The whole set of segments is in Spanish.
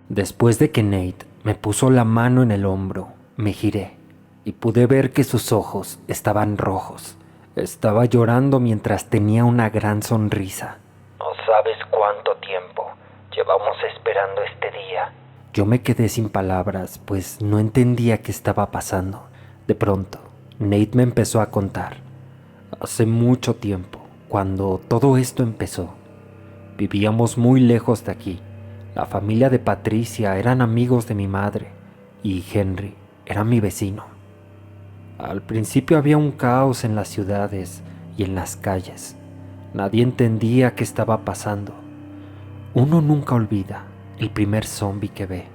Después de que Nate me puso la mano en el hombro, me giré y pude ver que sus ojos estaban rojos. Estaba llorando mientras tenía una gran sonrisa. No sabes cuánto tiempo llevamos esperando este día. Yo me quedé sin palabras, pues no entendía qué estaba pasando. De pronto, Nate me empezó a contar. Hace mucho tiempo, cuando todo esto empezó, vivíamos muy lejos de aquí. La familia de Patricia eran amigos de mi madre y Henry era mi vecino. Al principio había un caos en las ciudades y en las calles. Nadie entendía qué estaba pasando. Uno nunca olvida el primer zombie que ve.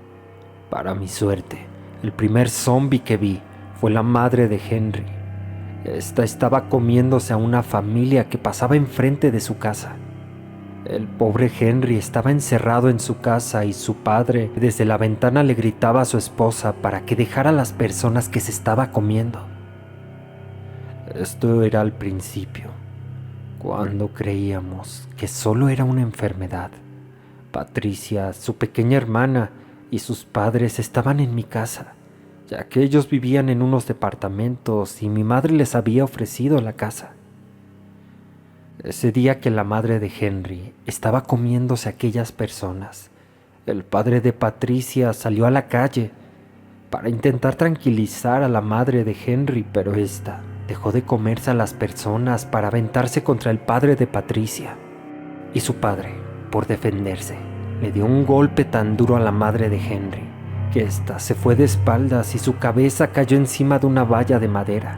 Para mi suerte, el primer zombie que vi fue la madre de Henry. Esta estaba comiéndose a una familia que pasaba enfrente de su casa. El pobre Henry estaba encerrado en su casa y su padre desde la ventana le gritaba a su esposa para que dejara a las personas que se estaba comiendo. Esto era al principio, cuando creíamos que solo era una enfermedad. Patricia, su pequeña hermana y sus padres estaban en mi casa, ya que ellos vivían en unos departamentos y mi madre les había ofrecido la casa. Ese día que la madre de Henry estaba comiéndose a aquellas personas, el padre de Patricia salió a la calle para intentar tranquilizar a la madre de Henry, pero ésta dejó de comerse a las personas para aventarse contra el padre de Patricia. Y su padre, por defenderse, le dio un golpe tan duro a la madre de Henry que ésta se fue de espaldas y su cabeza cayó encima de una valla de madera,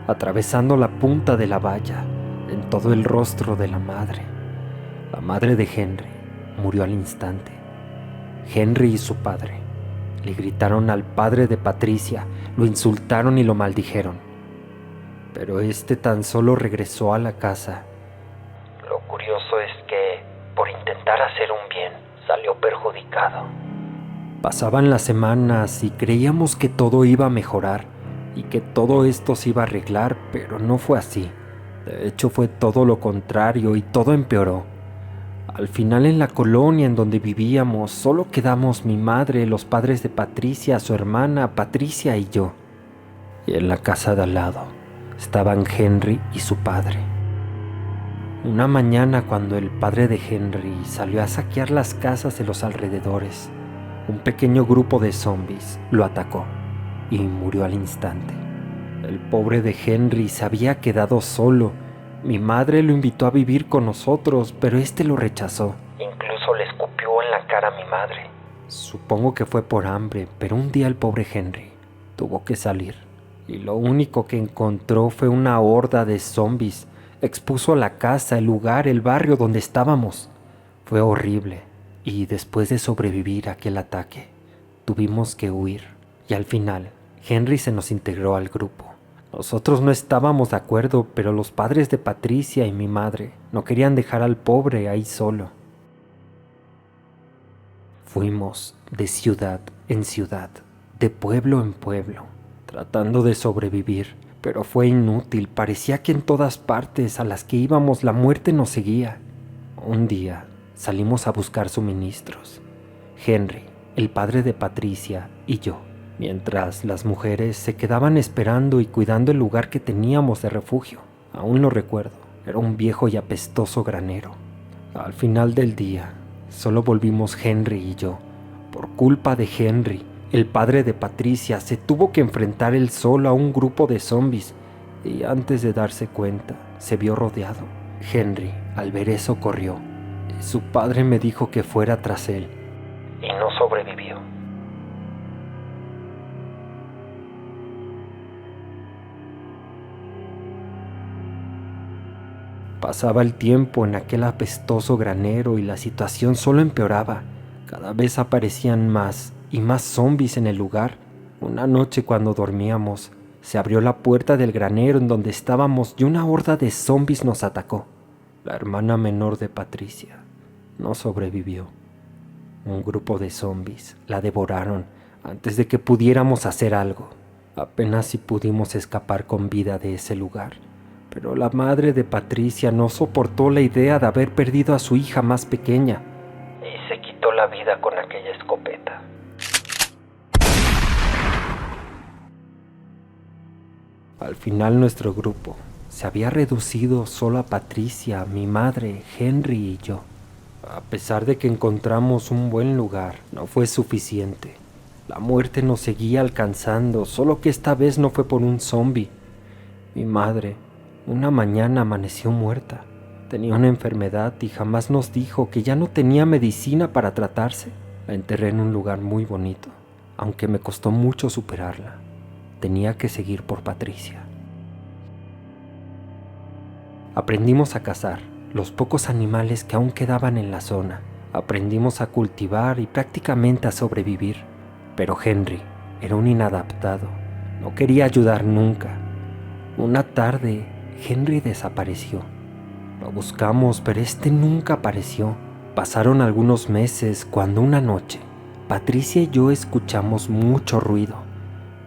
atravesando la punta de la valla en todo el rostro de la madre. La madre de Henry murió al instante. Henry y su padre le gritaron al padre de Patricia, lo insultaron y lo maldijeron. Pero este tan solo regresó a la casa. Lo curioso es que, por intentar hacer un bien, salió perjudicado. Pasaban las semanas y creíamos que todo iba a mejorar y que todo esto se iba a arreglar, pero no fue así. De hecho, fue todo lo contrario y todo empeoró. Al final, en la colonia en donde vivíamos, solo quedamos mi madre, los padres de Patricia, su hermana, Patricia y yo. Y en la casa de al lado estaban Henry y su padre. Una mañana, cuando el padre de Henry salió a saquear las casas de los alrededores, un pequeño grupo de zombies lo atacó y murió al instante. El pobre de Henry se había quedado solo. Mi madre lo invitó a vivir con nosotros, pero este lo rechazó. Incluso le escupió en la cara a mi madre. Supongo que fue por hambre, pero un día el pobre Henry tuvo que salir y lo único que encontró fue una horda de zombies. Expuso la casa, el lugar, el barrio donde estábamos. Fue horrible y después de sobrevivir a aquel ataque, tuvimos que huir y al final Henry se nos integró al grupo. Nosotros no estábamos de acuerdo, pero los padres de Patricia y mi madre no querían dejar al pobre ahí solo. Fuimos de ciudad en ciudad, de pueblo en pueblo, tratando de sobrevivir, pero fue inútil. Parecía que en todas partes a las que íbamos la muerte nos seguía. Un día salimos a buscar suministros, Henry, el padre de Patricia y yo, mientras las mujeres se quedaban esperando y cuidando el lugar que teníamos de refugio. Aún lo recuerdo, era un viejo y apestoso granero. Al final del día, solo volvimos Henry y yo. Por culpa de Henry, el padre de Patricia se tuvo que enfrentar él solo a un grupo de zombies y antes de darse cuenta, se vio rodeado. Henry, al ver eso, corrió y su padre me dijo que fuera tras él. Y no sobrevivió. Pasaba el tiempo en aquel apestoso granero y la situación solo empeoraba. Cada vez aparecían más y más zombies en el lugar. Una noche cuando dormíamos, se abrió la puerta del granero en donde estábamos y una horda de zombies nos atacó. La hermana menor de Patricia no sobrevivió. Un grupo de zombies la devoraron antes de que pudiéramos hacer algo. Apenas si pudimos escapar con vida de ese lugar. Pero la madre de Patricia no soportó la idea de haber perdido a su hija más pequeña. Y se quitó la vida con aquella escopeta. Al final nuestro grupo se había reducido solo a Patricia, mi madre, Henry y yo. A pesar de que encontramos un buen lugar, no fue suficiente. La muerte nos seguía alcanzando, solo que esta vez no fue por un zombie. Mi madre, una mañana amaneció muerta. Tenía una enfermedad y jamás nos dijo que ya no tenía medicina para tratarse. La enterré en un lugar muy bonito, aunque me costó mucho superarla. Tenía que seguir por Patricia. Aprendimos a cazar los pocos animales que aún quedaban en la zona. Aprendimos a cultivar y prácticamente a sobrevivir. Pero Henry era un inadaptado. No quería ayudar nunca. Una tarde, Henry desapareció. Lo buscamos, pero nunca apareció. Pasaron algunos meses cuando una noche, Patricia y yo escuchamos mucho ruido.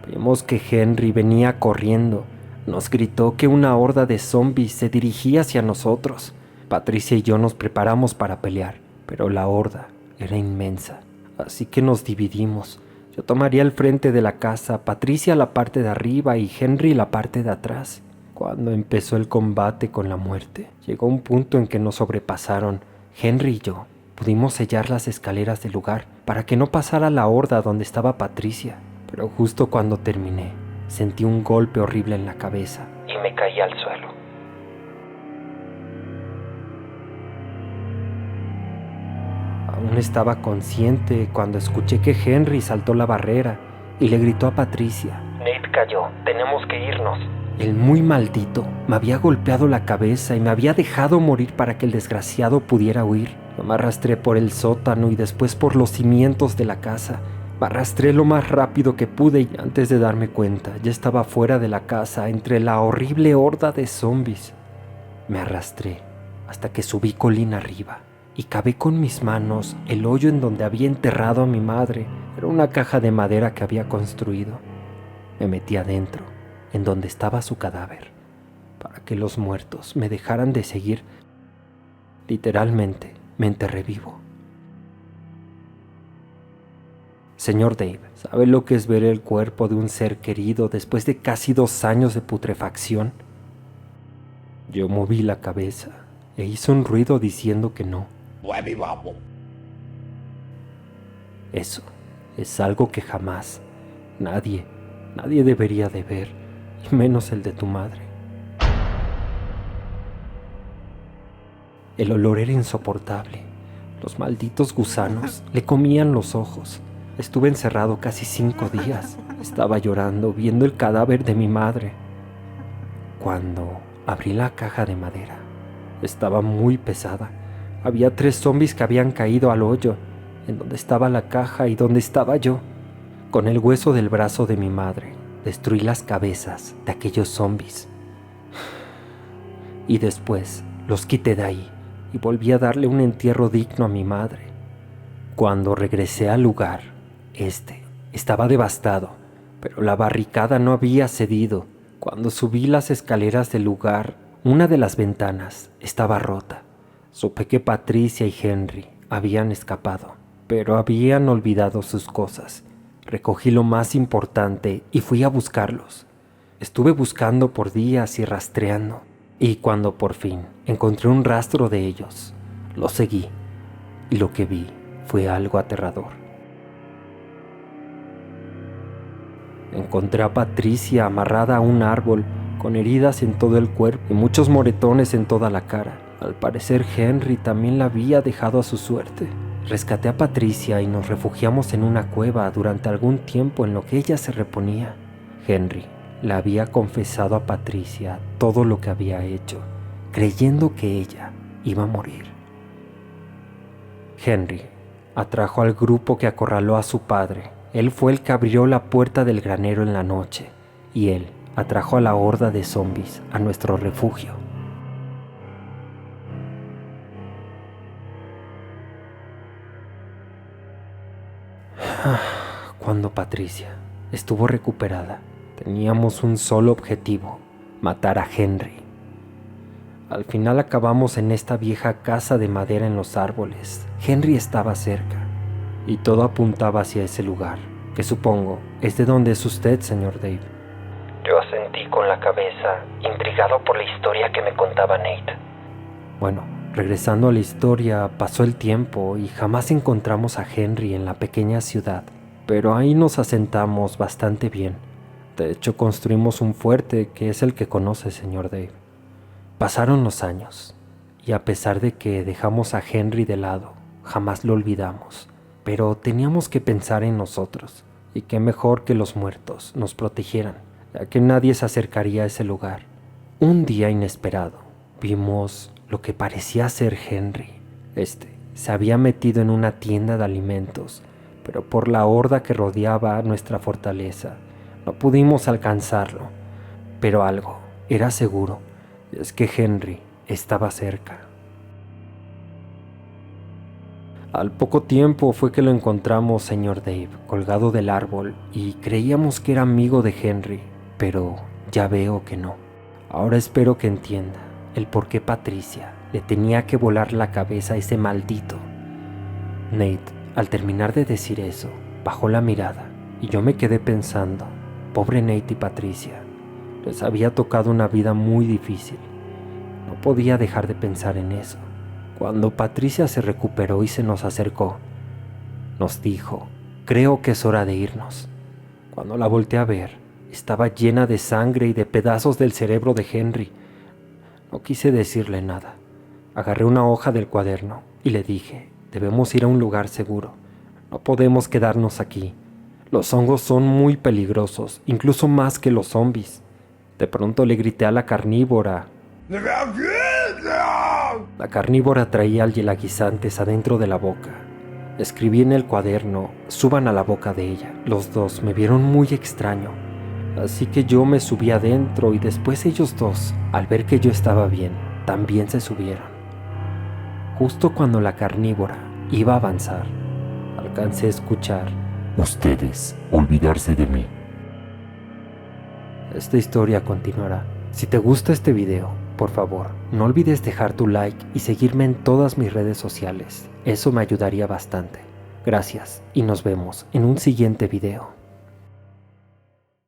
Vimos que Henry venía corriendo. Nos gritó que una horda de zombies se dirigía hacia nosotros. Patricia y yo nos preparamos para pelear, pero la horda era inmensa, así que nos dividimos. Yo tomaría el frente de la casa, Patricia la parte de arriba y Henry la parte de atrás. Cuando empezó el combate con la muerte, llegó un punto en que nos sobrepasaron. Henry y yo pudimos sellar las escaleras del lugar para que no pasara la horda donde estaba Patricia, pero justo cuando terminé, sentí un golpe horrible en la cabeza y me caí al suelo. Aún estaba consciente cuando escuché que Henry saltó la barrera y le gritó a Patricia. Nate cayó, tenemos que irnos. El muy maldito me había golpeado la cabeza y me había dejado morir para que el desgraciado pudiera huir. Yo me arrastré por el sótano y después por los cimientos de la casa. Me arrastré lo más rápido que pude y antes de darme cuenta ya estaba fuera de la casa entre la horrible horda de zombies. Me arrastré hasta que subí colina arriba y cavé con mis manos el hoyo en donde había enterrado a mi madre. Era una caja de madera que había construido. Me metí adentro, en donde estaba su cadáver, para que los muertos me dejaran de seguir. Literalmente me enterré vivo. Señor Dave, ¿sabe lo que es ver el cuerpo de un ser querido después de casi 2 años de putrefacción? Yo moví la cabeza e hice un ruido diciendo que no. Eso es algo que jamás nadie debería de ver, y menos el de tu madre. El olor era insoportable. Los malditos gusanos le comían los ojos. Estuve encerrado casi 5 días. Estaba llorando viendo el cadáver de mi madre. Cuando abrí la caja de madera, estaba muy pesada. Había 3 zombies que habían caído al hoyo, en donde estaba la caja y donde estaba yo. Con el hueso del brazo de mi madre, destruí las cabezas de aquellos zombies. Y después los quité de ahí y volví a darle un entierro digno a mi madre. Cuando regresé al lugar, estaba devastado, pero la barricada no había cedido. Cuando subí las escaleras del lugar, una de las ventanas estaba rota. Supe que Patricia y Henry habían escapado, pero habían olvidado sus cosas. Recogí lo más importante y fui a buscarlos. Estuve buscando por días y rastreando, y cuando por fin encontré un rastro de ellos, lo seguí, y lo que vi fue algo aterrador. Encontré a Patricia amarrada a un árbol, con heridas en todo el cuerpo y muchos moretones en toda la cara. Al parecer Henry también la había dejado a su suerte. Rescaté a Patricia y nos refugiamos en una cueva durante algún tiempo en lo que ella se reponía. Henry le había confesado a Patricia todo lo que había hecho, creyendo que ella iba a morir. Henry atrajo al grupo que acorraló a su padre. Él fue el que abrió la puerta del granero en la noche, y él atrajo a la horda de zombies a nuestro refugio. Cuando Patricia estuvo recuperada, teníamos un solo objetivo: matar a Henry. Al final acabamos en esta vieja casa de madera en los árboles. Henry estaba cerca, y todo apuntaba hacia ese lugar, que supongo es de donde es usted, señor Dave. Yo asentí con la cabeza, intrigado por la historia que me contaba Nate. Bueno, regresando a la historia, pasó el tiempo y jamás encontramos a Henry en la pequeña ciudad, pero ahí nos asentamos bastante bien. De hecho, construimos un fuerte que es el que conoce, señor Dave. Pasaron los años, y a pesar de que dejamos a Henry de lado, jamás lo olvidamos, pero teníamos que pensar en nosotros, y qué mejor que los muertos nos protegieran, ya que nadie se acercaría a ese lugar. Un día inesperado, vimos lo que parecía ser Henry. Se había metido en una tienda de alimentos, pero por la horda que rodeaba nuestra fortaleza, no pudimos alcanzarlo. Pero algo era seguro, y es que Henry estaba cerca. Al poco tiempo fue que lo encontramos, señor Dave, colgado del árbol, y creíamos que era amigo de Henry, pero ya veo que no. Ahora espero que entienda el por qué Patricia le tenía que volar la cabeza a ese maldito. Nate, al terminar de decir eso, bajó la mirada, y yo me quedé pensando, pobre Nate y Patricia, les había tocado una vida muy difícil. No podía dejar de pensar en eso. Cuando Patricia se recuperó y se nos acercó, nos dijo, creo que es hora de irnos. Cuando la volteé a ver, estaba llena de sangre y de pedazos del cerebro de Henry. No quise decirle nada. Agarré una hoja del cuaderno y le dije, debemos ir a un lugar seguro. No podemos quedarnos aquí. Los hongos son muy peligrosos, incluso más que los zombies. De pronto le grité a la carnívora. La carnívora traía al yelaguisantes adentro de la boca. Escribí en el cuaderno, suban a la boca de ella. Los dos me vieron muy extraño, así que yo me subí adentro y después ellos dos, al ver que yo estaba bien, también se subieron. Justo cuando la carnívora iba a avanzar, alcancé a escuchar: ustedes, olvidarse de mí. Esta historia continuará. Si te gusta este video, por favor, no olvides dejar tu like y seguirme en todas mis redes sociales. Eso me ayudaría bastante. Gracias y nos vemos en un siguiente video.